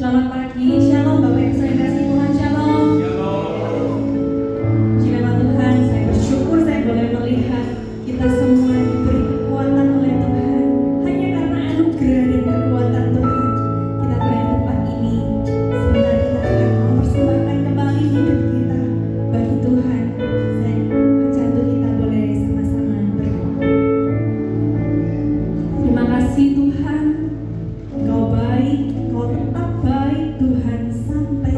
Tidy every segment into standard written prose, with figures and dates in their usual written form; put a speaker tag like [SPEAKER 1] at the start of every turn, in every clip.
[SPEAKER 1] Selamat pagi, shalom Bapak Ibu saya kasih Tuhan, shalom. Puji nama Tuhan, saya bersyukur saya boleh melihat kita semua diberi kekuatan oleh Tuhan. Hanya karena anugerah dan kekuatan Tuhan kita berada di tempat ini. Sebentar kita akan mempersembahkan kembali hidup kita bagi Tuhan. Saya ajak untuk kita boleh sama-sama berdoa. Terima kasih Tuhan, Engkau baik, Engkau tetap baik Tuhan sampai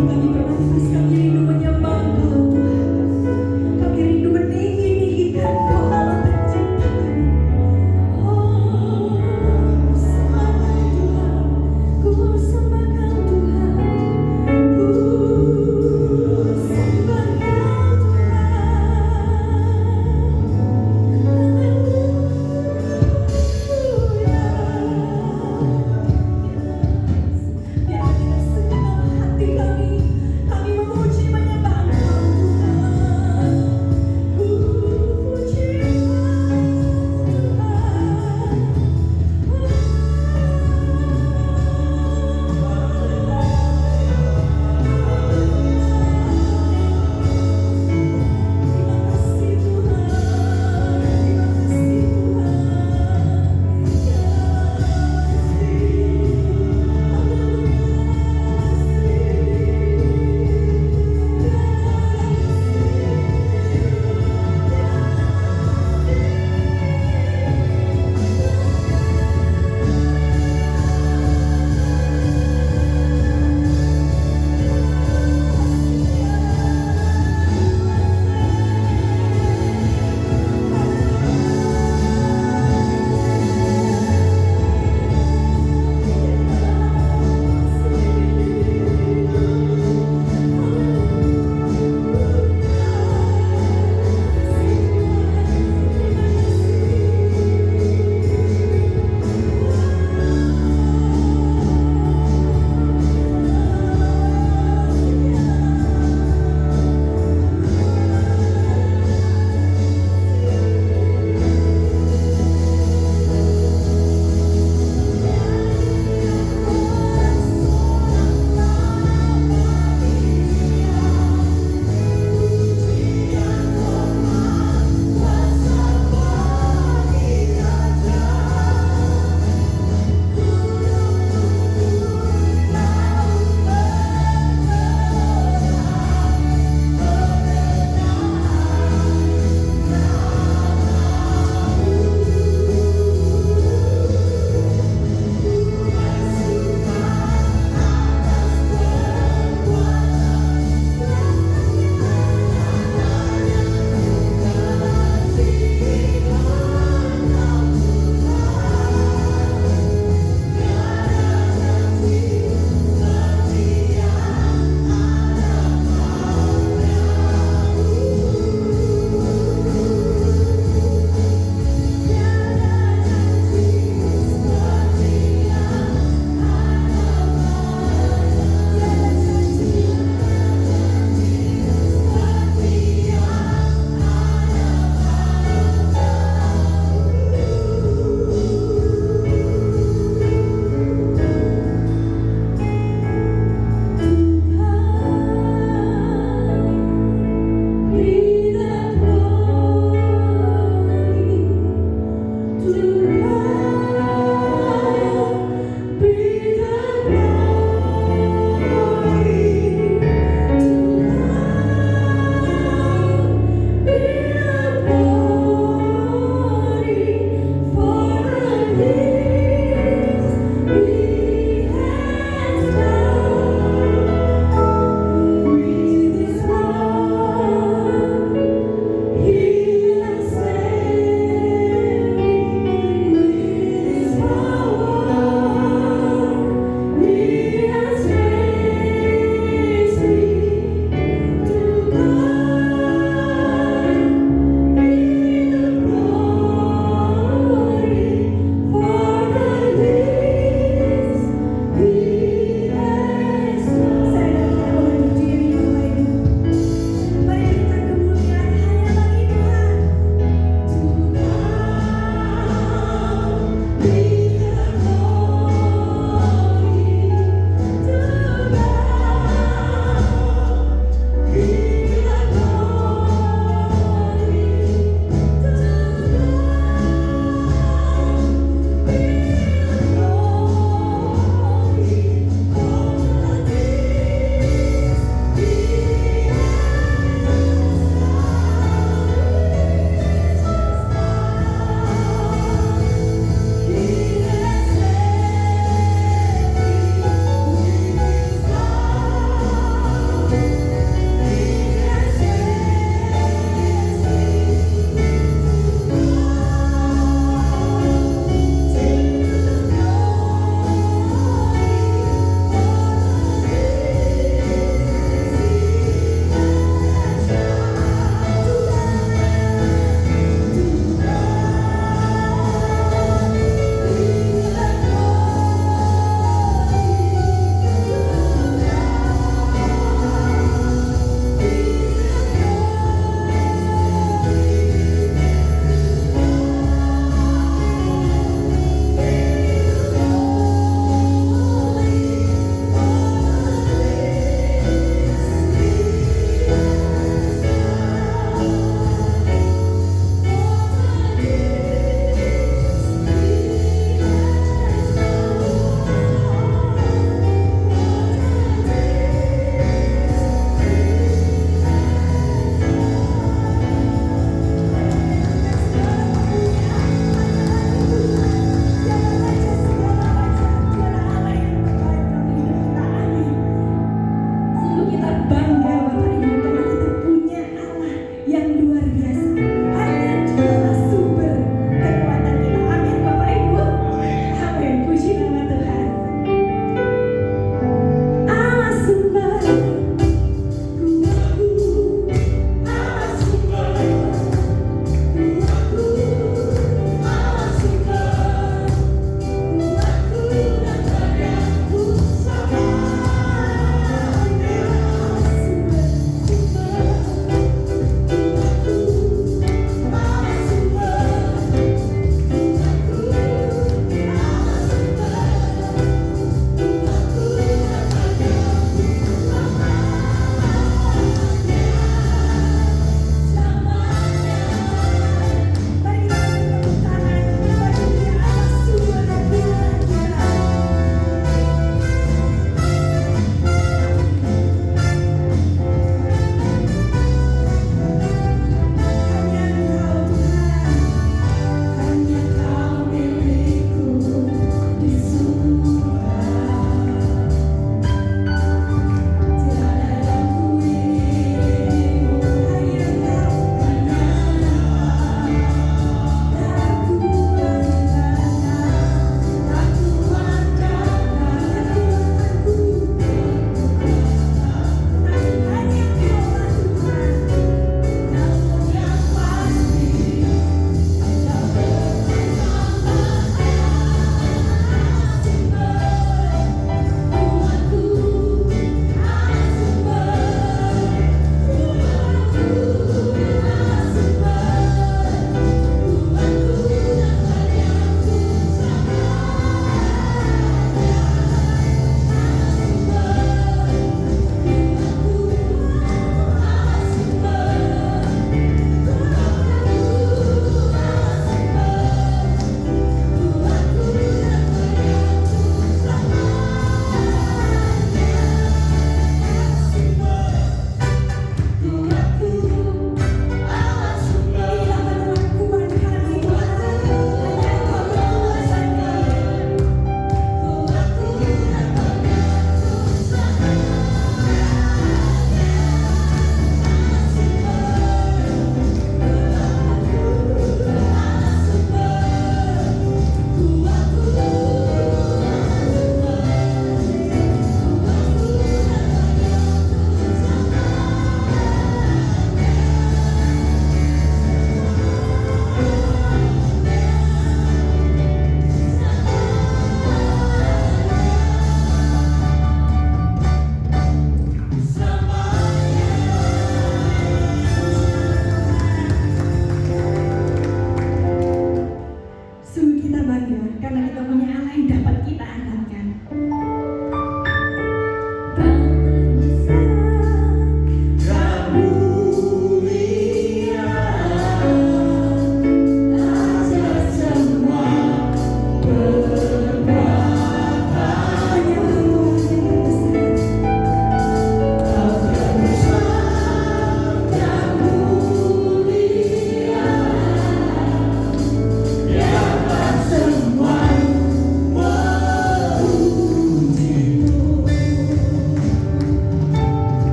[SPEAKER 1] pagi kami bernafas, kami rindu menyembah Engkau Tuhan. Kami rindu meninggi-ninggikan Engkau Allah pencipta kami. Oh, sembahkan Tuhan, ku sembahkan Tuhan, ku sembahkan Tuhan. Biarlah dengan segenap hati kami memuji menyembah Engkau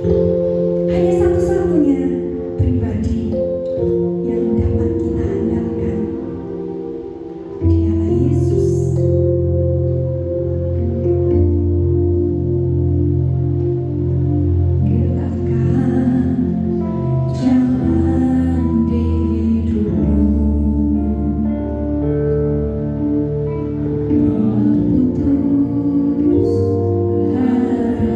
[SPEAKER 1] Hanya satu-satunya pribadi yang dapat kita andalkan. Dialah Yesus. Gelapkan jalan di hidupmu, putus harapan.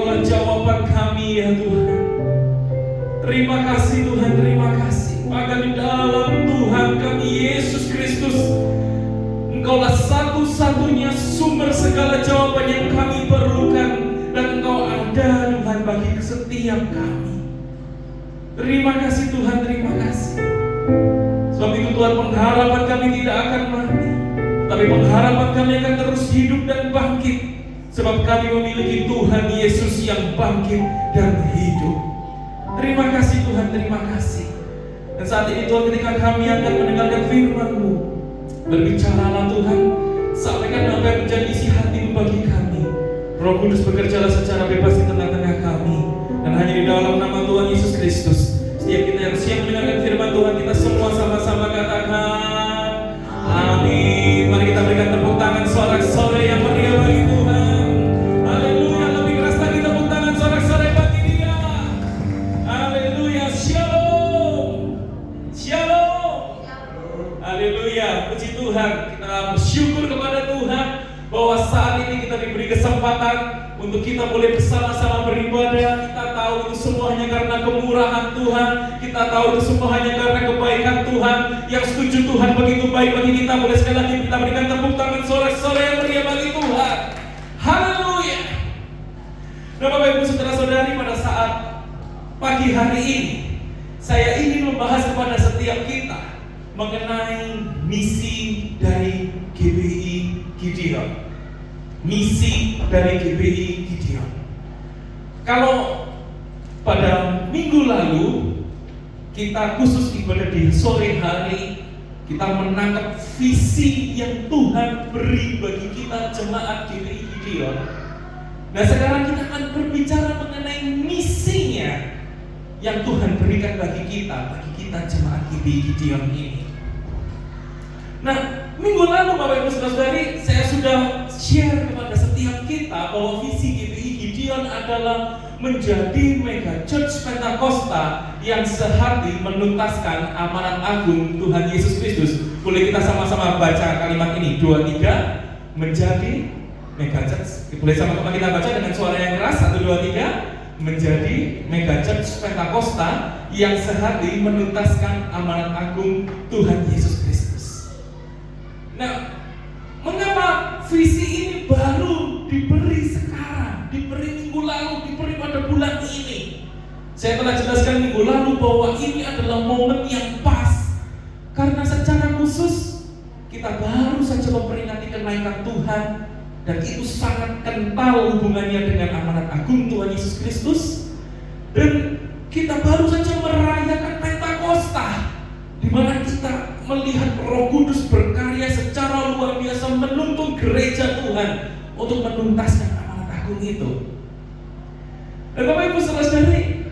[SPEAKER 2] Engkaulah jawaban kami ya Tuhan. Terima kasih Tuhan, terima kasih. Maka di dalam Tuhan kami Yesus Kristus, Engkaulah satu-satunya sumber segala jawaban yang kami perlukan. Dan Engkau ada Tuhan bagi setiap kami. Terima kasih Tuhan, terima kasih. Sebab itu Tuhan, pengharapan kami tidak akan mati, tapi pengharapan kami akan terus hidup dan bangkit. Sebab kami memiliki Tuhan Yesus yang bangkit dan hidup. Terima kasih Tuhan, terima kasih. Dan saat ini Tuhan, ketika kami akan mendengarkan firman-Mu, berbicaralah Tuhan, sampaikan apa yang menjadi isi hati-Mu bagi kami. Roh Kudus, bekerjalah secara bebas di tengah-tengah kami. Dan hanya di dalam nama Tuhan Yesus Kristus, setiap kita yang siap mendengarkan firman Tuhan, kita semua sama-sama katakan amin. Mari kita berikan tepuk tangan sorak-sorai yang meriah bagi Tuhan. Haleluya, lebih keras lagi tepuk tangan sorak-sorai bagi Dia. Haleluya, shalom. Shalom. Haleluya, puji Tuhan. Kita bersyukur kepada Tuhan bahwa saat ini kita diberi kesempatan untuk kita boleh bersama-sama beribadah. Kita tahu itu semua hanya karena kemurahan Tuhan. Kita tahu itu semua hanya karena kebaikan Tuhan. Yang setuju Tuhan begitu baik bagi kita, boleh sekali lagi kita berikan tepuk tangan sorak-sorai yang meriah bagi Tuhan. Haleluya. Nah Bapak Ibu saudara-saudari, pada saat pagi hari ini saya ingin membahas kepada setiap kita mengenai misi dari GBI Gideon. Misi dari GBI Gideon. Kalau pada minggu lalu kita khusus ibadah di sore hari, kita menangkap visi yang Tuhan beri bagi kita jemaat GBI Gideon. Nah sekarang kita akan berbicara mengenai misinya yang Tuhan berikan bagi kita jemaat GBI Gideon ini. Nah, minggu lalu Bapak Ibu Saudara-saudari, saya sudah share kepada setiap kita bahwa visi GBI Gideon adalah menjadi mega church Pentakosta yang sehati menuntaskan amanat agung Tuhan Yesus Kristus. Boleh kita sama-sama baca kalimat ini, 2, 3, menjadi mega church. Boleh sama-sama kita baca dengan suara yang keras, 1, 2, 3, menjadi mega church Pentakosta yang sehati menuntaskan amanat agung Tuhan Yesus Kristus. Nah, mengapa visi ini baru diberi sekarang, diberi minggu lalu, diberi pada bulan ini? Saya telah jelaskan minggu lalu bahwa ini adalah momen yang pas, karena secara khusus kita baru saja memperingati kenaikan Tuhan, dan itu sangat kental hubungannya dengan amanat agung Tuhan Yesus Kristus. Dan kita baru saja merayakan Pentakosta, di mana kita melihat Roh Kudus berkarya secara luar biasa menuntun gereja Tuhan untuk menuntaskan amanat agung itu. Dan Bapak Ibu Saudara-saudari,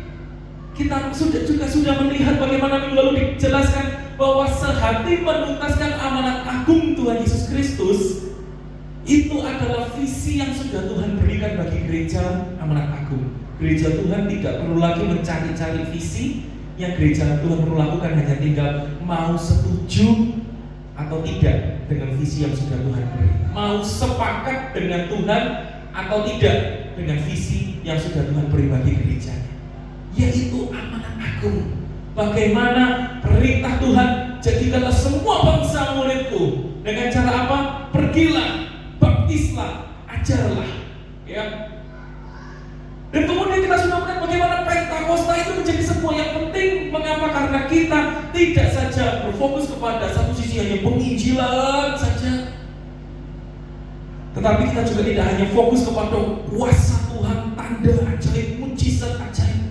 [SPEAKER 2] kita sudah melihat bagaimana minggu lalu dijelaskan bahwa sehati menuntaskan amanat agung Tuhan Yesus Kristus itu adalah visi yang sudah Tuhan berikan bagi gereja amanat agung. Gereja Tuhan tidak perlu lagi mencari-cari visi. Yang gereja Tuhan perlu lakukan hanya tinggal mau setuju atau tidak dengan visi yang sudah Tuhan beri, mau sepakat dengan Tuhan atau tidak dengan visi yang sudah Tuhan beri bagi gerejanya, yaitu amanat agung. Bagaimana perintah Tuhan, jadikanlah semua bangsa muridku. Dengan cara apa? Pergilah, baptislah, ajarlah, ya. Dan kemudian kita sudah melihat bagaimana Pentakosta itu menjadi sebuah yang penting. Mengapa? Karena kita tidak saja berfokus kepada satu sisi hanya penginjilan saja, tetapi kita juga tidak hanya fokus kepada kuasa Tuhan, tanda ajaib, mujizat ajaib.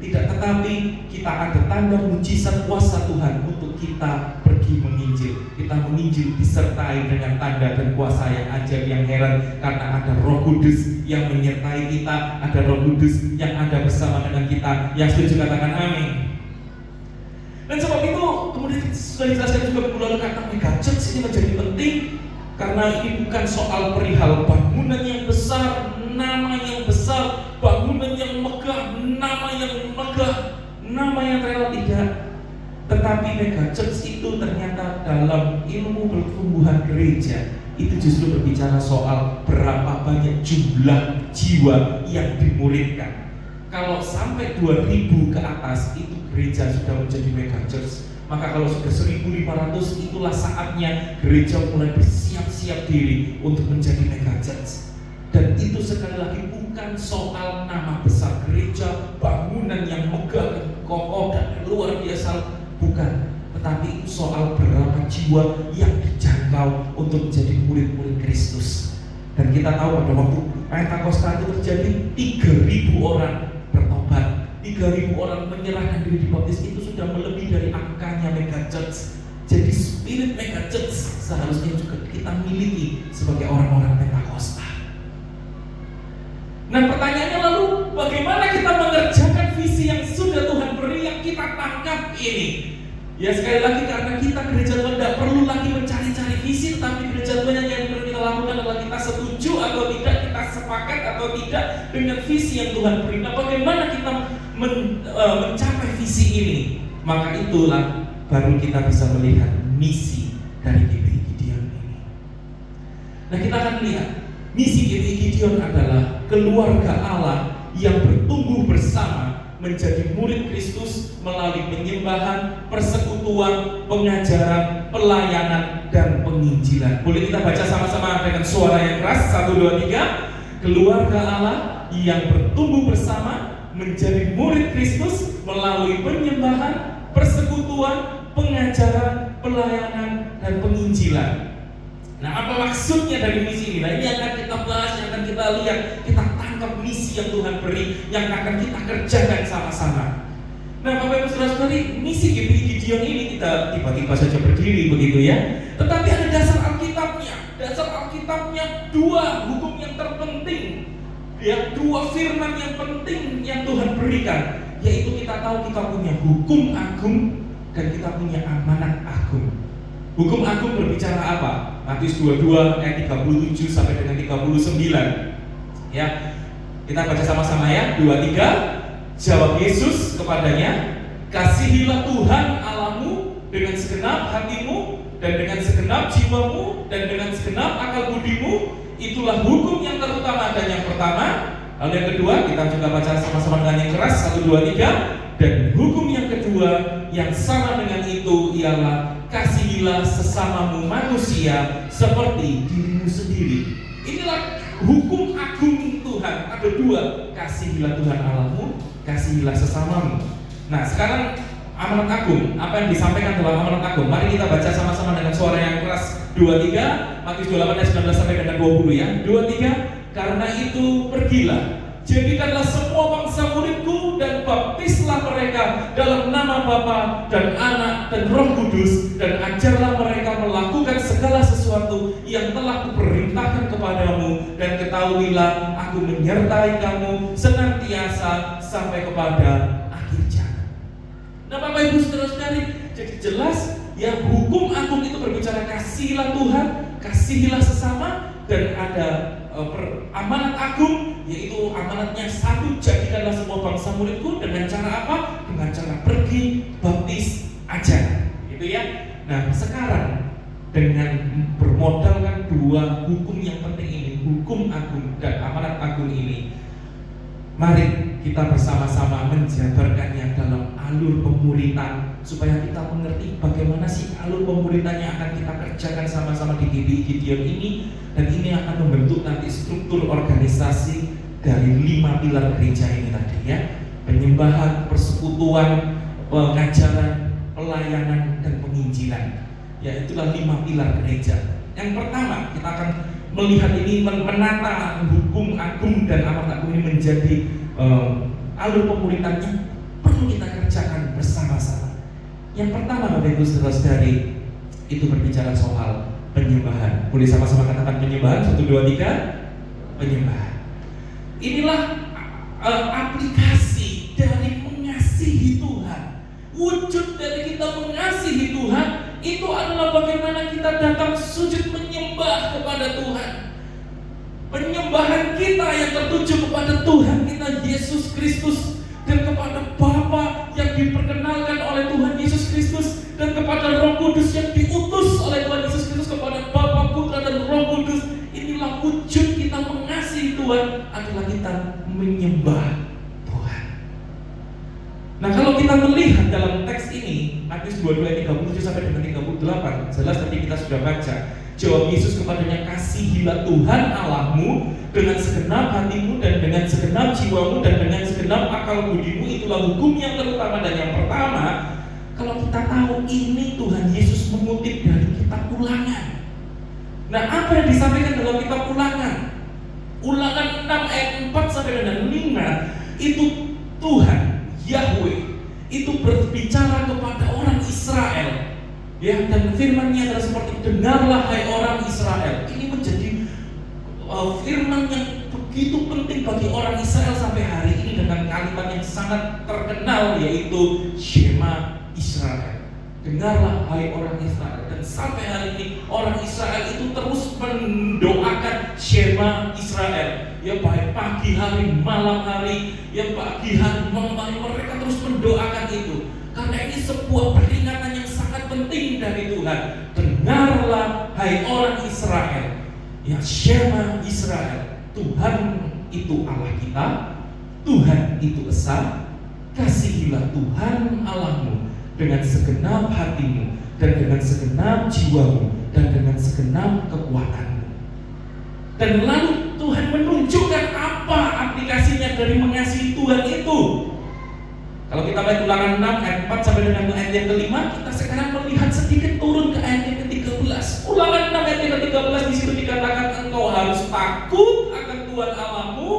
[SPEAKER 2] Tidak, tetapi kita ada tanda mujizat kuasa Tuhan untuk kita pergi menginjil. Kita menginjil disertai dengan tanda dan kuasa yang ajaib, yang heran, karena ada Roh Kudus yang menyertai kita, ada Roh Kudus yang ada bersama dengan kita. Yang setuju katakan amin. Dan sebab itu kemudian sudah dijelaskan juga minggu lalu, kata mega church ini menjadi penting karena ini bukan soal perihal bangunan yang besar, nama yang besar, bangunan yang megah, nama yang megah, nama yang rela, tidak. Tetapi mega church itu ternyata dalam ilmu pertumbuhan gereja itu justru berbicara soal berapa banyak jumlah jiwa yang dimuridkan. Kalau sampai 2000 ke atas itu gereja sudah menjadi mega church. Maka kalau sudah 1500 itulah saatnya gereja mulai bersiap-siap diri untuk menjadi mega church. Dan itu sekali lagi bukan soal nama besar gereja, bangunan yang megah dan kokoh dan luar biasa, bukan. Tetapi itu soal berapa jiwa yang dijangkau untuk menjadi murid-murid Kristus. Dan kita tahu pada waktu Pentakosta itu terjadi 3.000 orang bertobat, 3.000 orang menyerahkan diri dibaptis. Itu sudah melebihi dari angkanya mega church. Jadi spirit mega church seharusnya juga kita miliki sebagai orang-orang Pentakosta. Nah, pertanyaannya lalu bagaimana kita mengerjakan visi yang sudah Tuhan beri, yang kita tangkap ini? Ya sekali lagi, karena kita gereja Tuhan tidak perlu lagi mencari-cari visi, tetapi gereja Tuhan yang perlu kita lakukan adalah kita setuju atau tidak, kita sepakat atau tidak dengan visi yang Tuhan beri. Nah, bagaimana kita mencapai visi ini? Maka itulah baru kita bisa melihat misi dari GBI Gideon ini. Nah, kita akan lihat misi GBI Gideon adalah keluarga Allah yang bertumbuh bersama menjadi murid Kristus melalui penyembahan, persekutuan, pengajaran, pelayanan, dan penginjilan. Boleh kita baca sama-sama dengan suara yang keras? 1, 2, 3. Keluarga Allah yang bertumbuh bersama menjadi murid Kristus melalui penyembahan, persekutuan, pengajaran, pelayanan, dan penginjilan. Nah, apa maksudnya dari misi ini? Nah, ini akan kita bahas, yang akan kita lihat, kita tangkap misi yang Tuhan beri, yang akan kita kerjakan sama-sama. Nah, Bapak Ibu Saudara-saudari, misi GBI Gideon ini kita tiba-tiba saja berdiri begitu ya. Tetapi ada dasar Alkitabnya. Dasar Alkitabnya 2 hukum yang terpenting, ya, 2 firman yang penting yang Tuhan berikan, yaitu kita tahu kita punya hukum agung dan kita punya amanat agung. Hukum agung berbicara apa? Matius 22 ayat 37 sampai dengan 39. Ya. Kita baca sama-sama ya. 2, 3. Jawab Yesus kepadanya, "Kasihilah Tuhan Allahmu dengan segenap hatimu dan dengan segenap jiwamu dan dengan segenap akal budimu. Itulah hukum yang terutama dan yang pertama." Lalu yang kedua, kita juga baca sama-sama dengan yang keras. 1, 2, 3. Dan hukum yang kedua yang sama dengan itu ialah kasihilah sesamamu manusia seperti dirimu sendiri. Inilah hukum agung Tuhan. Ada 2, kasihilah Tuhan Allahmu, kasihilah sesamamu. Nah, sekarang amanat agung. Apa yang disampaikan dalam amanat agung? Mari kita baca sama-sama dengan suara yang keras. 2, 3. Matius 28 ayat 19 sampai dengan 20 ya. 2, 3. Karena itu pergilah, jadikanlah semua bangsa muridku dan baptislah mereka dalam nama Bapa dan Anak dan Roh Kudus, dan ajarlah mereka melakukan segala sesuatu yang telah kuperintahkan kepadamu, dan ketahuilah aku menyertai kamu senantiasa sampai kepada akhir zaman. Nah, Bapak Ibu Saudara-saudari, jadi jelas ya, hukum agung itu berbicara kasihilah Tuhan, kasihilah sesama, dan ada amanat agung, yaitu amanatnya 1, jadikanlah semua bangsa muridku. Dengan cara apa? Dengan cara pergi, baptis, ajar, gitu ya. Nah, sekarang dengan bermodalkan 2 hukum yang penting ini, hukum agung dan amanat agung ini, mari kita bersama-sama menjabarkannya dalam alur pemuritan, supaya kita mengerti bagaimana sih alur pemuritan yang akan kita kerjakan sama-sama di GBI Gideon ini. Dan ini akan membentuk nanti struktur organisasi dari 5 pilar gereja ini tadi ya. Penyembahan, persekutuan, pengajaran, pelayanan, dan penginjilan. Ya, itulah 5 pilar gereja. Yang pertama, kita akan melihat ini, menata hukum agung dan amanat agung ini menjadi alur pemuritannya perlu kita kerjakan bersama-sama. Yang pertama, Bapak Ibu Saudara-saudari, itu berbicara soal penyembahan. Boleh sama-sama katakan penyembahan? 1, 2, 3. Penyembahan. Inilah aplikasi dari mengasihi Tuhan. Wujud dari kita mengasihi Tuhan itu adalah bagaimana kita datang sujud menyembah kepada Tuhan. Penyembahan kita yang tertuju kepada Tuhan kita Yesus Kristus, dan kepada Bapa yang diperkenalkan oleh Tuhan Yesus Kristus, dan kepada Roh Kudus yang diutus oleh Tuhan Yesus Kristus, kepada Bapa, Putra, dan Roh menyembah Tuhan. Nah, kalau kita melihat dalam teks ini, Matius 22 ayat 37 sampai dengan 38, jelas tadi kita sudah baca. Jawab Yesus kepadanya, kasihilah Tuhan Allahmu dengan segenap hatimu dan dengan segenap jiwamu dan dengan segenap akal budimu. Itulah hukum yang terutama dan yang pertama. Kalau kita tahu ini Tuhan Yesus mengutip dari kitab Ulangan. Nah, apa yang disampaikan dalam kitab Ulangan? Ulangan 6 ayat 4 sampai dengan 5 itu Tuhan Yahweh itu berbicara kepada orang Israel. Ya, dan firman-Nya adalah seperti, dengarlah hai orang Israel. Ini menjadi firman yang begitu penting bagi orang Israel sampai hari ini dengan kalimat yang sangat terkenal, yaitu Shema Israel. Dengarlah hai orang Israel. Dan sampai hari ini orang Israel itu terus mendoakan Shema Israel. Ya, baik pagi hari, malam hari, ya pagi hari, malam hari, mereka terus mendoakan itu. Karena ini sebuah peringatan yang sangat penting dari Tuhan. Dengarlah hai orang Israel. Ya, Shema Israel. Tuhan itu Allah kita. Tuhan itu esa. Kasihilah Tuhan Allahmu dengan segenap hatimu dan dengan segenap jiwamu dan dengan segenap kekuatanmu. Dan lalu Tuhan menunjukkan apa aplikasinya dari mengasihi Tuhan itu. Kalau kita lihat Ulangan 6 ayat 4 sampai dengan ayat yang kelima, kita sekarang melihat sedikit turun ke ayat yang ke-13. Ulangan 6 ayat yang ke-13 di situ dikatakan, engkau harus takut akan Tuhan Allahmu,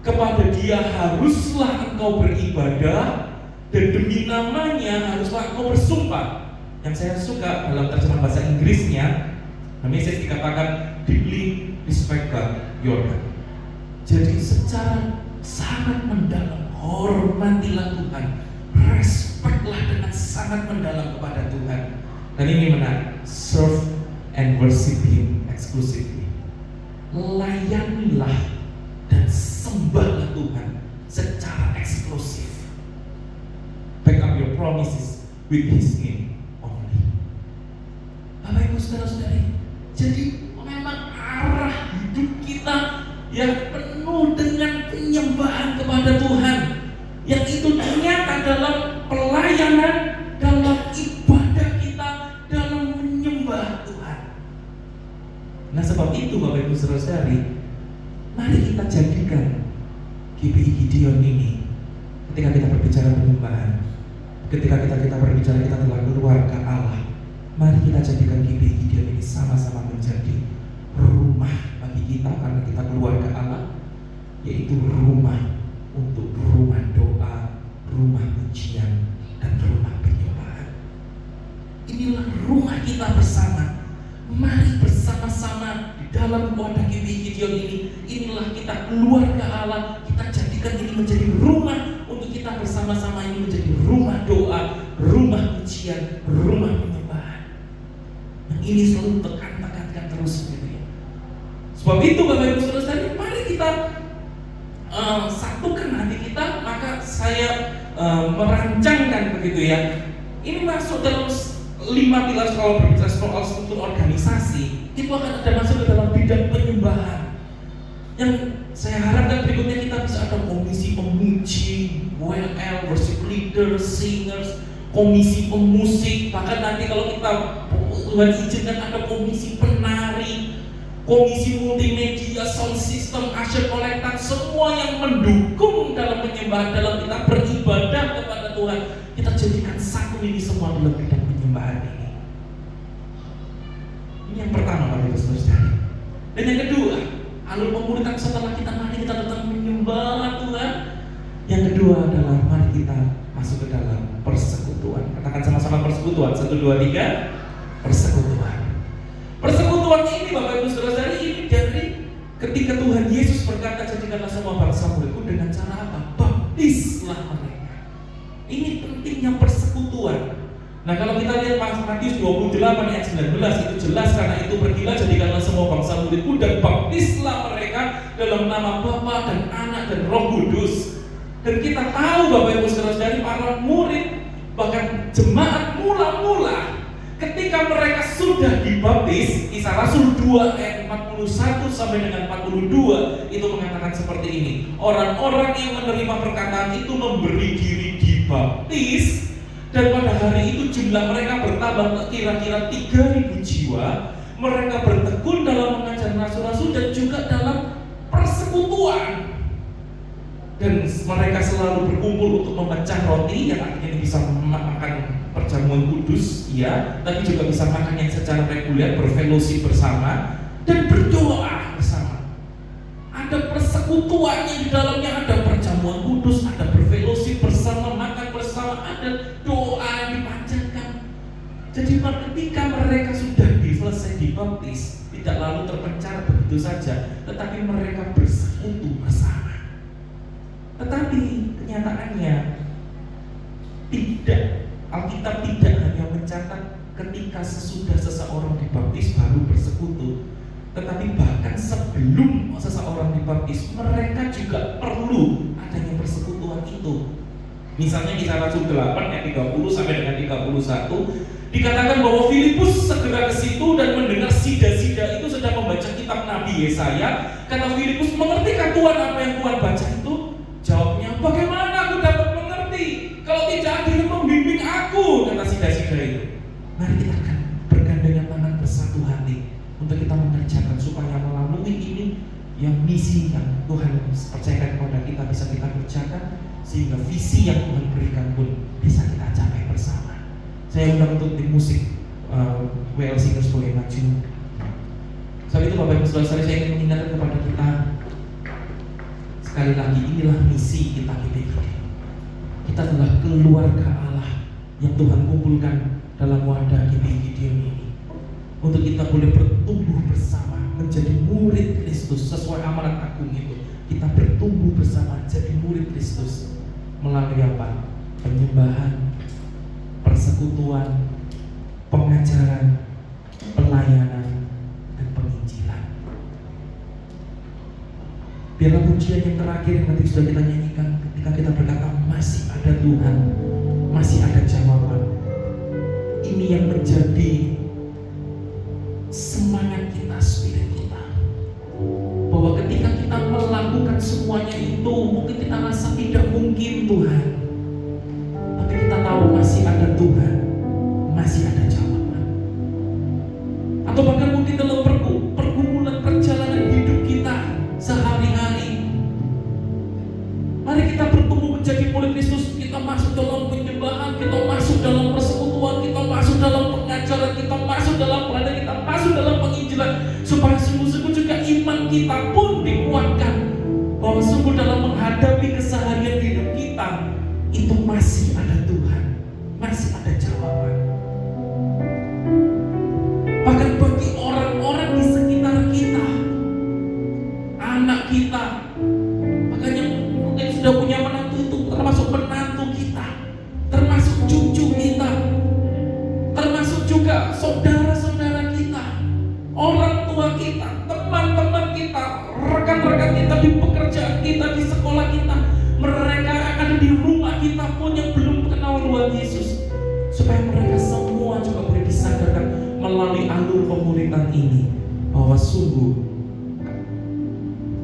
[SPEAKER 2] kepada Dia haruslah engkau beribadah, dan demi namanya haruslah engkau bersumpah. Yang saya suka dalam terjemahan bahasa Inggrisnya, namanya dikatakan deeply respect God, your God. Jadi secara sangat mendalam, hormatilah Tuhan, respektlah dengan sangat mendalam kepada Tuhan. Dan ini menarik, serve and worship Him exclusively. Layanilah dan sembahlah Tuhan secara eksklusif. Back up your promises with His name only. Bapak Ibu saudara-saudari, jadi memang arah hidup kita yang penuh dengan penyembahan kepada Tuhan, yang itu nyata dalam pelayanan, dalam ibadah kita, dalam menyembah Tuhan. Nah, sebab itu Bapak Ibu saudara-saudari, mari kita jadikan GBI Gideon ini, ketika kita berbicara penyembahan, ketika kita berbicara kita telah keluarga Allah, mari kita jadikan GBI Gideon ini sama-sama menjadi rumah bagi kita, karena kita keluarga Allah, yaitu rumah untuk rumah doa, rumah pujian, dan rumah penyembahan. Inilah rumah kita bersama. Mari bersama-sama di dalam wadah GBI Gideon ini. Inilah kita keluarga Allah. Kita jadikan ini menjadi rumah untuk kita bersama-sama, ini menjadi rumah doa, rumah pujian, rumah penyembahan. Yang ini selalu tekan-tekankan terus gitu ya. Sebab itu Bapak Ibu saudara-saudari, mari kita satukan hati kita. Maka saya merancangkan begitu ya. Ini masuk dalam 5 pilar kalau berbicara soal struktur organisasi. Itu akan ada masuk ke dalam bidang penyembahan. Yang saya harapkan berikutnya kita bisa ada komisi pemuji, WL, worship leader, singers, komisi pemusik. Bahkan nanti kalau kita Tuhan izinkan ada komisi penari, komisi multimedia, sound system, usher, kolektan, semua yang mendukung dalam penyembahan, dalam kita beribadah kepada Tuhan. Kita jadikan satu ini semua dalam bidang penyembahan ini. Ini yang pertama Bapak Ibu saudara. Dan yang kedua, alur pemuritan setelah kita mari kita datang menyembah Tuhan. Yang kedua adalah mari kita masuk ke dalam persekutuan. Katakan sama-sama persekutuan. 1, 2, 3. Persekutuan. Persekutuan ini Bapak Ibu saudara, ini dari ketika Tuhan Yesus berkata, jadikanlah semua bangsa muridku, dengan cara apa? Baptislah mereka. Ini pentingnya persekutuan. Nah, kalau kita lihat Matius 28 ayat 19, itu jelas, karena itu pergilah jadikanlah semua bangsa muridku dan baptislah mereka dalam nama Bapa dan Anak dan Roh Kudus. Dan kita tahu Bapak Ibu saudara, dari para murid, bahkan jemaat mula-mula, ketika mereka sudah dibaptis, Kisah Rasul 2 ayat 41 sampai dengan 42 itu mengatakan seperti ini. Orang-orang yang menerima perkataan itu memberi diri dibaptis, dan pada hari itu jumlah mereka bertambah kira-kira 3.000 jiwa. Mereka bertekun dalam mengajar rasul-rasul dan juga dalam persekutuan. Dan mereka selalu berkumpul untuk memecah roti yang akhirnya bisa makan perjamuan kudus, ya, tapi juga bisa makan yang secara reguler, berfellowship bersama dan berdoa bersama. Ada persekutuannya di dalamnya, ada perjamuan kudus, ada berfellowship bersama, makan bersama, ada doa yang dipanjatkan. Jadi ketika mereka sudah selesai dibaptis, tidak lalu terpencar begitu saja, tetapi mereka bersekutu bersama. Tetapi kenyataannya tidak, Alkitab tidak hanya mencatat ketika sesudah seseorang dibaptis baru bersekutu, tetapi bahkan sebelum seseorang dibaptis mereka juga perlu adanya persekutuan itu. Misalnya Kisah Rasul 8 ayat 30 sampai dengan 31 dikatakan bahwa Filipus segera ke situ dan mendengar sida-sida itu sedang membaca kitab Nabi Yesaya. Kata Filipus, "Mengertikah Tuhan apa yang Tuhan baca itu?" Jawabnya, "Bagaimana aku dapat mengerti kalau tidak ada yang membimbing aku?" Kata sida-sida itu. Mari kita akan bergandengan tangan bersatu hati untuk kita mengerjakan supaya melalui ini yang misi yang Tuhan percayakan kepada kita bisa kita kerjakan, sehingga visi yang Tuhan berikan pun bisa kita capai bersama. Saya undang untuk tim musik WL Singers boleh maju. Saat itu Bapak Ibu Saudara, saya ingin mengingatkan kepada kita sekali lagi, inilah misi kita GPI. Kita adalah keluarga Allah yang Tuhan kumpulkan dalam wadah GPI Gideon ini, untuk kita boleh bertumbuh bersama menjadi murid Kristus sesuai amanat agung itu. Kita bertumbuh bersama jadi murid Kristus melalui apa? Penyembahan, persekutuan, pengajaran, pelayanan, dan penginjilan. Biarlah pujian yang terakhir yang nanti sudah kita nyanyikan ketika kita berkata masih ada Tuhan, masih ada jawaban. Ini yang menjadi semangat kita, spirit kita, bahwa ketika kita melakukan semuanya itu mungkin kita rasa tidak mungkin Tuhan, tapi kita tahu masih ada Tuhan, masih ada jawaban. Atau bahkan mungkin dalam pergumulan perjalanan hidup kita sehari-hari, mari kita bertumbuh menjadi murid Kristus. Kita masuk dalam penyembahan, kita masuk dalam persekutuan, kita masuk dalam pengajaran, kita masuk dalam pelayanan, kita masuk dalam penginjilan, supaya sungguh-sungguh juga iman kita pun dikuatkan, bahwa sungguh dalam menghadapi keseharian hidup kita itu masih ada Tuhan, masih ada jawaban. Bahkan bagi orang-orang di sekitar kita, anak kita, bahkan yang mungkin sudah punya menantu, itu termasuk menantu kita, termasuk cucu kita, termasuk juga saudara-saudara kita, orang tua kita, teman-teman kita, rekan-rekan kita di pekerjaan kita, di sekolah kita, mereka ada di rumah kita pun yang belum kenal Tuhan Yesus, supaya mereka semua juga boleh disadarkan melalui alur pemuridan ini bahwa sungguh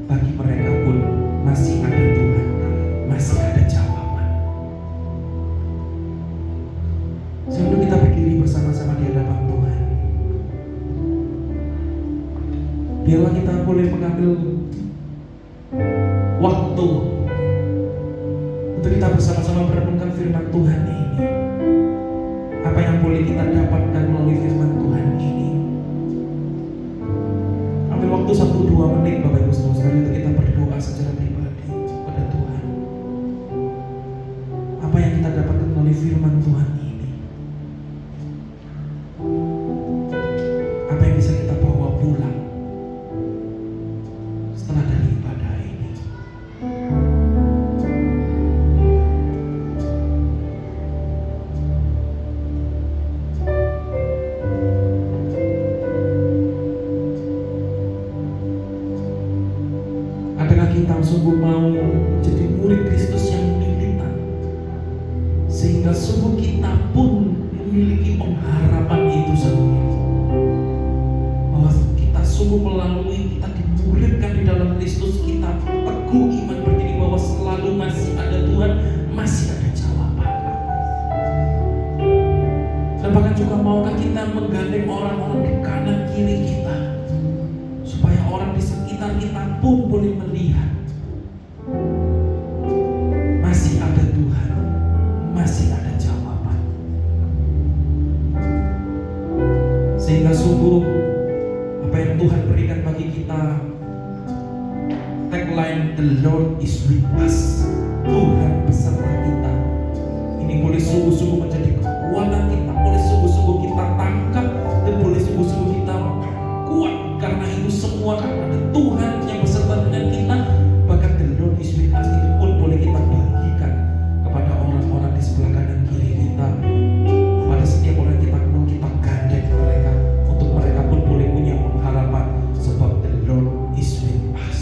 [SPEAKER 2] bagi mereka pun masih ada Tuhan, masih ada jawaban. Sebelum kita berdiri bersama-sama di hadapan Tuhan, biarlah kita boleh mengambil waktu untuk kita bersama-sama merenungkan firman Tuhan ini. Apa yang boleh kita dapatkan melalui firman Tuhan ini? Ambil waktu 1-2 menit Bapak Ibu Saudara untuk kita berdoa secara pribadi kepada Tuhan. Apa yang kita dapatkan melalui firman Tuhan ini? Apa yang bisa kita bawa pulang setelah dari ibadah ini? Kita sungguh mau jadi murid Kristus yang militan, sehingga sungguh kita pun memiliki pengharapan itu sungguh-sungguh melalui kita dimuridkan di dalam Kristus, kita teguh iman berdiri bahwa selalu masih ada Tuhan, masih ada jawaban. Dan bahkan juga maukah kita menggandeng orang-orang di kanan kiri kita, supaya orang di sekitar kita pun boleh melihat masih ada Tuhan, masih ada jawaban. Sehingga sungguh apa yang Tuhan berikan bagi kita, tagline "The Lord is with us", Tuhan beserta kita, ini boleh sungguh-sungguh menjadi kekuatan kita, boleh sungguh-sungguh kita tangkap, dan boleh sungguh-sungguh kita kuat. Karena itu semua karena ada Tuhan yang beserta dengan kita. Bahkan "The Lord is with us" itu pun boleh kita bagikan kepada orang-orang di sebelah kanan kiri kita, pada setiap orang kita kenal, kita gandeng mereka, untuk mereka pun boleh punya pengharapan, sebab "The Lord is with us".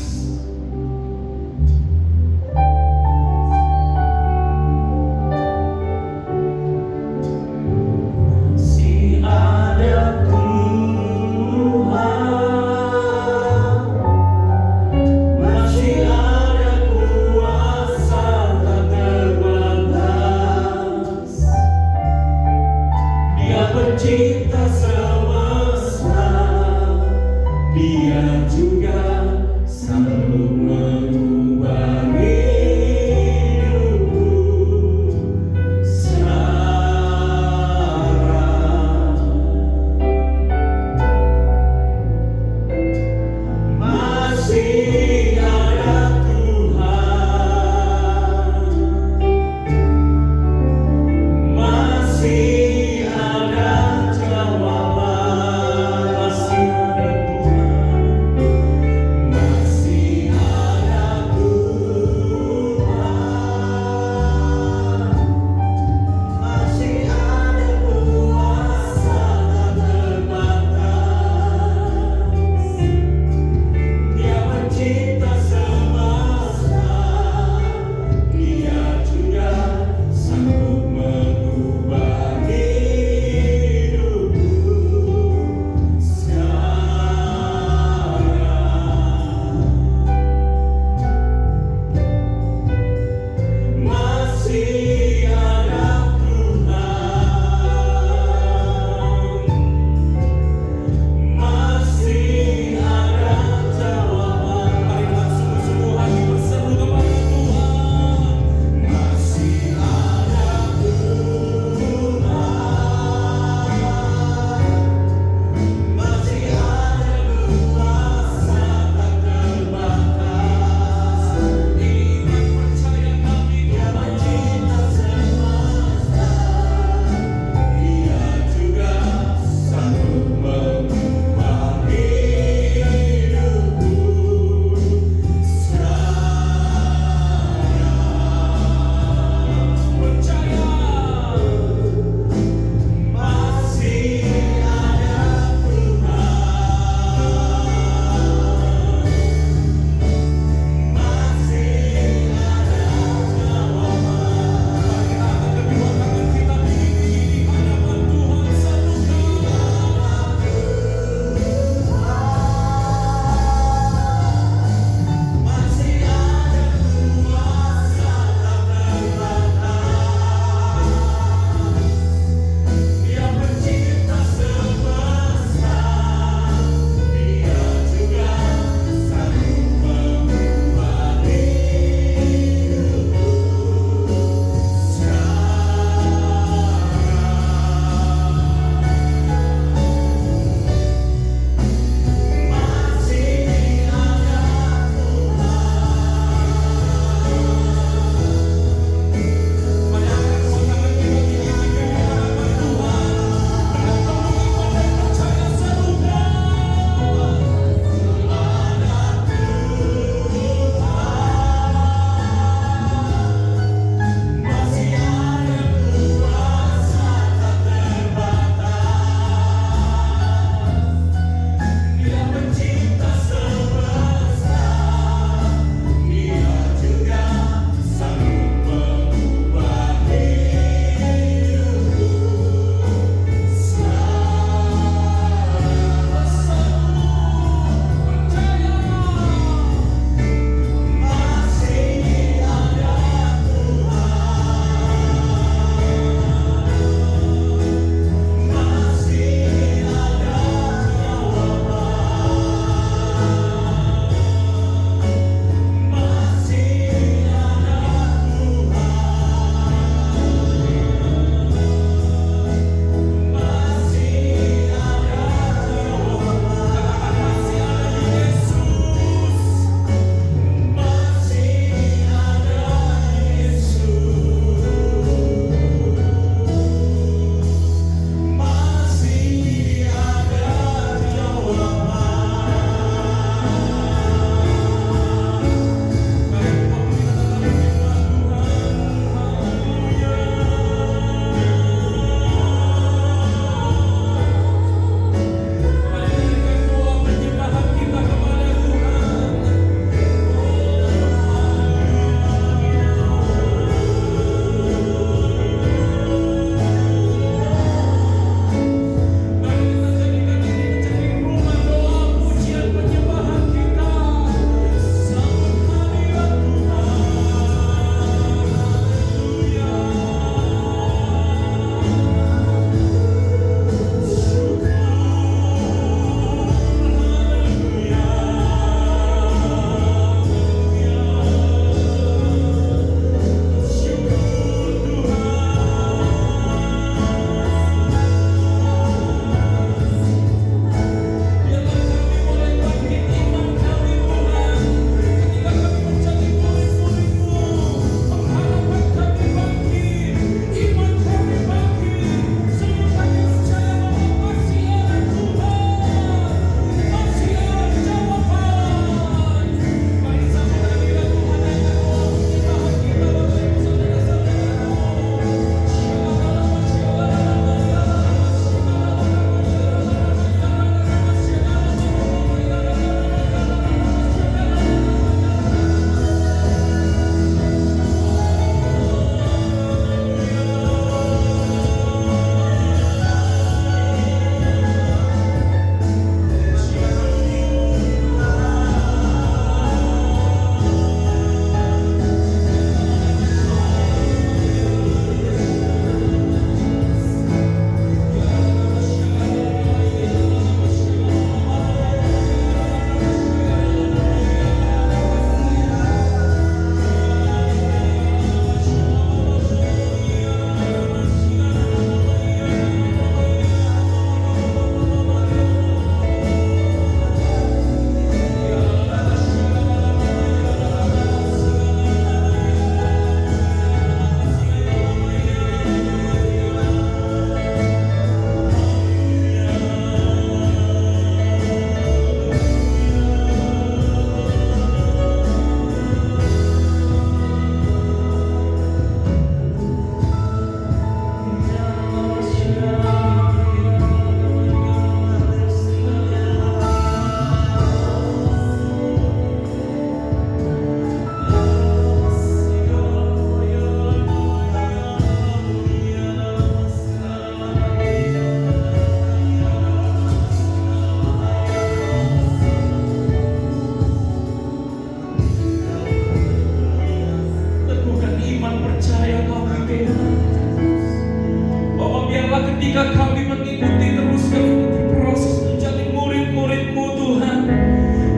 [SPEAKER 2] Ketika kami mengikuti terus, kami proses menjadi murid-murid-Mu Tuhan,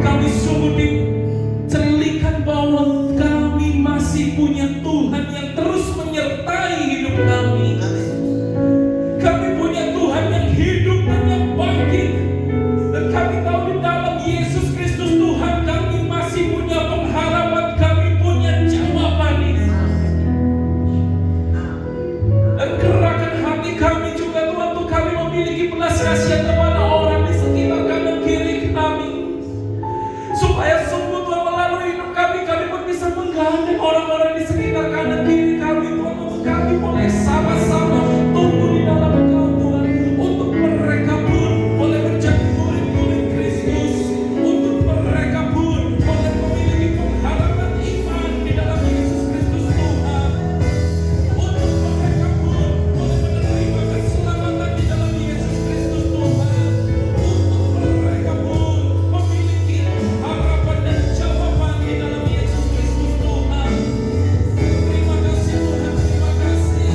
[SPEAKER 2] kami sungguh dicelikan bahwa kami masih punya Tuhan yang terus menyertai hidup kami. Kami punya Tuhan yang hidup dan yang bangkit. Dan kami tahu di dalam Yesus Kristus Tuhan kami masih punya pengharapan, kami punya jawaban ini. Dan gerakan hati kami juga Tuhan, untuk kami memiliki belas kasihan kepada orang di sekitar kanan kiri kami, supaya sungguh Tuhan melalui hidup kami, kami pun bisa menggandeng orang-orang di sekitar kanan kiri kami Tuhan, untuk kami boleh sama-sama tumbuh di dalam Engkau Tuhan, untuk mereka pun boleh menjadi murid-murid Kristus, untuk mereka pun boleh memiliki pengharapan iman di dalam Yesus Kristus Tuhan, untuk mereka pun boleh menerima keselamatan di dalam Yesus Kristus Tuhan, untuk mereka pun memiliki harapan dan jawaban di dalam Yesus Kristus Tuhan. Terima kasih Tuhan, terima kasih.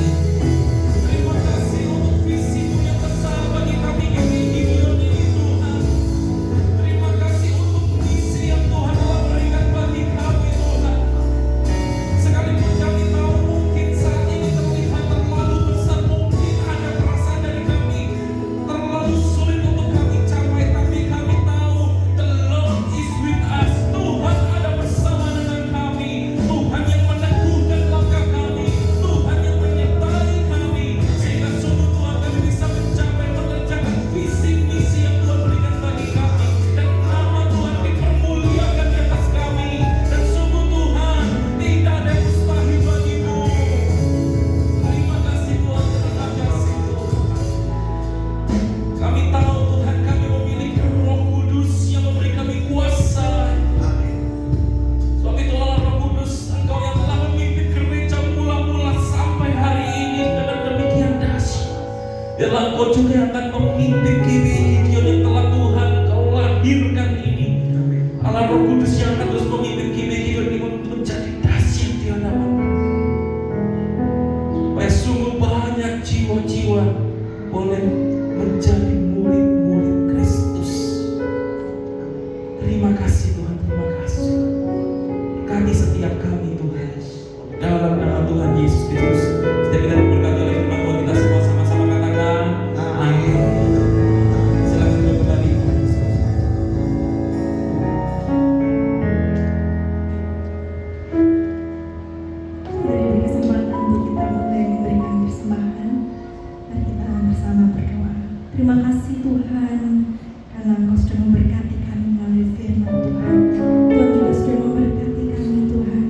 [SPEAKER 2] Terima kasih untuk visi-Mu yang besar bagi kami di Gideon ini Tuhan. Terima kasih untuk misi yang Tuhan telah berikan bagi kami Tuhan. Sekalipun kami tahu mungkin saat ini terlihat terlalu besar, mungkin ada perasaan dari kami terlalu sulit untuk kami capai, tapi kami tahu the Lord is with us. Tuhan ada bersama dengan kami. Tuhan yang meneguhkan langkah kami, Tuhan yang menyertai kami, sehingga sungguh Tuhan kami bisa mencapai mengerjakan visi misi yang Tuhan berikan bagi kami, dan nama Tuhan dipermuliakan di atas kami. Dan sungguh Tuhan tidak ada yang mustahil bagi-Mu. Terima kasih Tuhan, terima kasih Tuhan. Kami tahu Tuhan kami memiliki Roh Kudus yang memberi kami kuasa. Sebab itu Allah Roh Kudus, Engkau yang telah memimpin gereja mula-mula sampai hari ini dengan demikian dahsyat. Biarlah Engkau juga yang akan memimpin Gideon yang telah Tuhan Kau lahirkan ini. Allah Roh Kudus yang akan terus memimpin Gideon ini menjadi dahsyat di hadapan-Mu. Supaya sungguh banyak jiwa-jiwa boleh menjadi murid-murid Kristus. Terima kasih Tuhan, terima kasih. Kami setiap kami Tuhan, dalam nama Tuhan Yesus Kristus. Setiap kita diberkati oleh firman Tuhan, kita semua sama-sama katakan amin. Silakan duduk kembali.
[SPEAKER 1] Sudah diberi kesempatan untuk kita boleh memberikan persembahan. Mari kita bersama berdoa. Terima kasih Tuhan, karena Engkau sudah memberkati kami melalui firman Tuhan. Tuhan juga sudah memberkati kami Tuhan,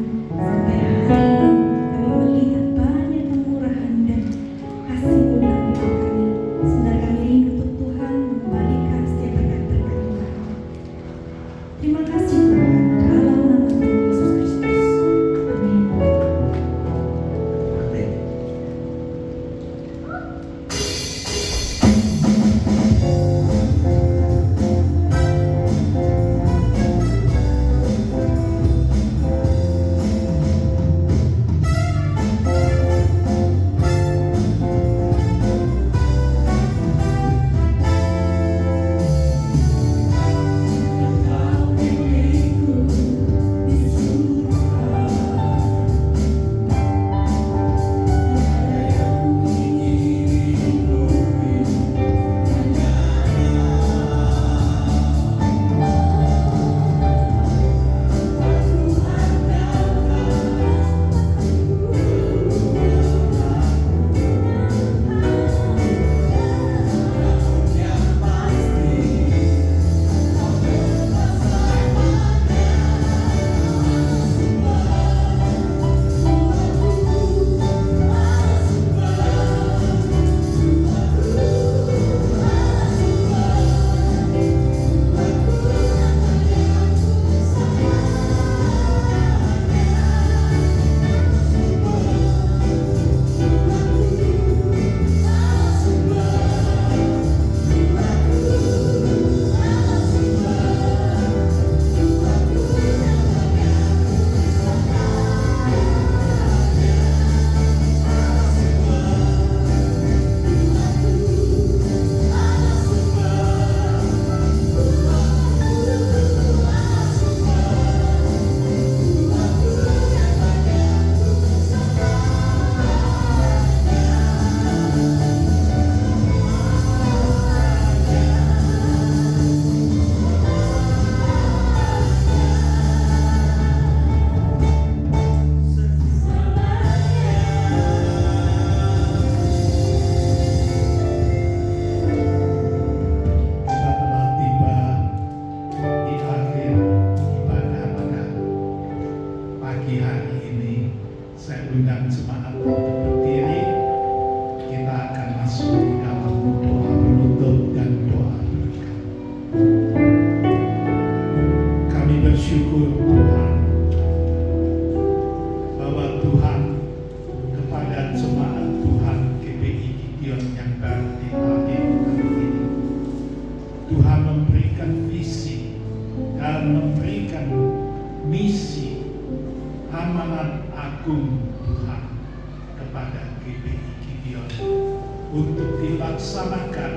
[SPEAKER 3] Pagi hari ini saya undang jemaat untuk berdiri. Kita akan masuk di dalam doa penutup dan doa berkat. Kami bersyukur Tuhan bahwa Tuhan kepada jemaat Tuhan GPI Gideon yang baru dilahirkan ini, Tuhan memberikan visi dan memberikan misi amanat agung Tuhan kepada GPI Gideon untuk dilaksanakan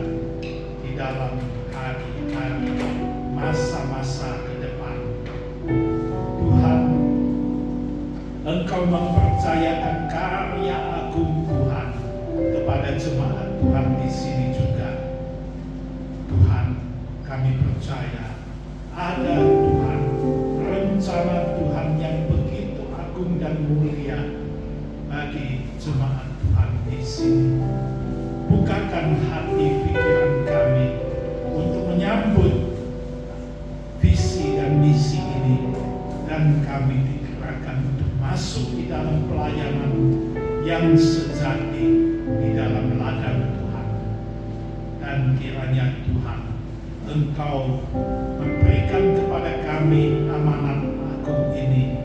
[SPEAKER 3] di dalam hari-hari masa-masa ke depan. Tuhan, Engkau mempercayakan karya agung Tuhan kepada jemaat Tuhan di sini juga. Tuhan, kami percaya ada Tuhan, rencana Tuhan yang begitu agung dan mulia bagi jemaat Tuhan di sini. Bukakan hati pikiran kami untuk menyambut visi dan misi ini, dan kami digerakkan untuk masuk di dalam pelayanan yang sejati di dalam ladang Tuhan. Dan kiranya Tuhan, Engkau memberikan kepada kami amanat agung ini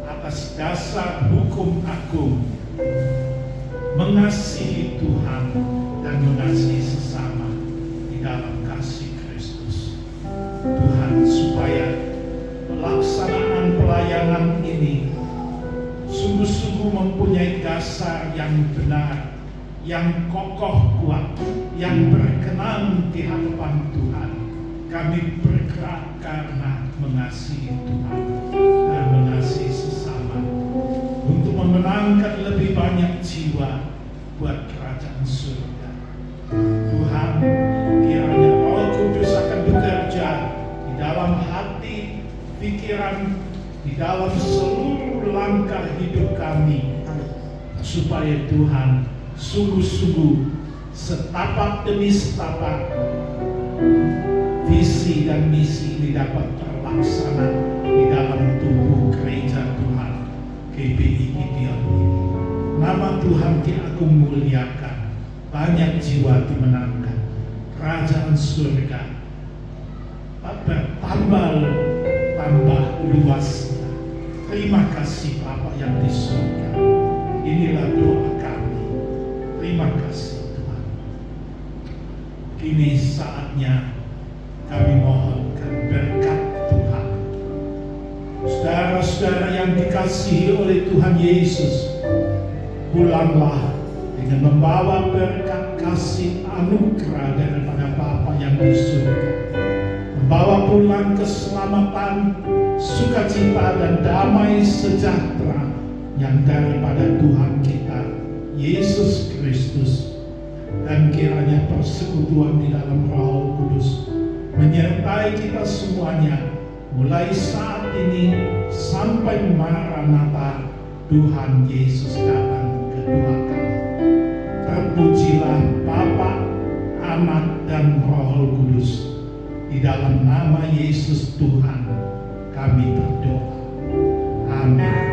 [SPEAKER 3] atas dasar hukum agung, mengasihi Tuhan dan mengasihi sesama di dalam kasih Kristus. Tuhan, supaya pelaksanaan pelayanan ini sungguh-sungguh mempunyai dasar yang benar, yang kokoh kuat, yang berkenan di hadapan Tuhan. Kami bergerak karena mengasihi Tuhan dan mengasihi sesama untuk memenangkan lebih banyak jiwa buat kerajaan surga. Tuhan, kiranya Roh Kudus akan bekerja di dalam hati, pikiran, di dalam seluruh langkah hidup kami, supaya Tuhan sungguh-sungguh setapak demi setapak visi dan misi ini dapat terlaksana di dalam tubuh gereja Tuhan GPI Gideon ini. Nama Tuhan diagung muliakan, banyak jiwa dimenangkan, kerajaan surga bertambah luasnya. Terima kasih Bapa yang di surga. Inilah doa kami. Terima kasih Tuhan. Kini saatnya kami mohonkan berkat Tuhan. Saudara-saudara yang dikasihi oleh Tuhan Yesus, pulanglah dengan membawa berkat kasih anugerah daripada Bapa yang di surga. Membawa pulang keselamatan, sukacita dan damai sejahtera yang daripada Tuhan kita Yesus Kristus. Dan kiranya persekutuan di dalam Roh Kudus menyertai kita semuanya mulai saat ini sampai Maranatha Tuhan Yesus datang kedua kali. Terpujilah Bapa, Anak dan Roh Kudus. Di dalam nama Yesus Tuhan kami berdoa. Amin.